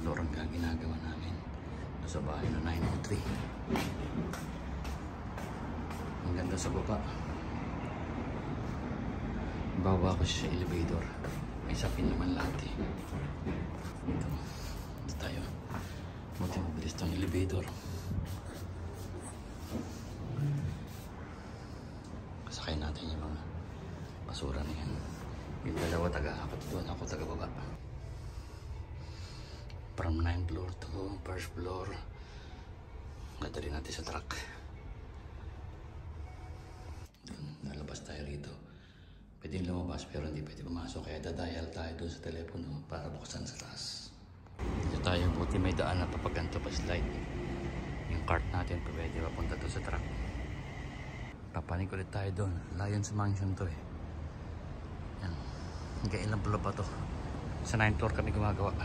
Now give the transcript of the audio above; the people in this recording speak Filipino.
floor ang ginagawa namin sa bahay na 903. Ang ganda sa baba. Bawa ko siya sa elevator. May sapin naman lahat eh. Ito tayo. Buti mabilis itong elevator. Kasakay natin yung mga basura na yan. Yung dalawa taga-akot doon, ako taga-baba. From 9th floor to 1st floor. Dadali natin sa truck. Nalabas tayo rito. Pwede lumabas pero hindi pwede pumasok. Kaya dadial tayo doon sa telepono para buksan sa taas. Dito tayo, buti may daan na papaganto pa slide. Yung cart natin pwede papunta doon sa truck. Papanik ulit tayo doon. Lions Mansion to eh. Yan. Hanggang ilang floor pa to. Sa 9th floor kami gumagawa.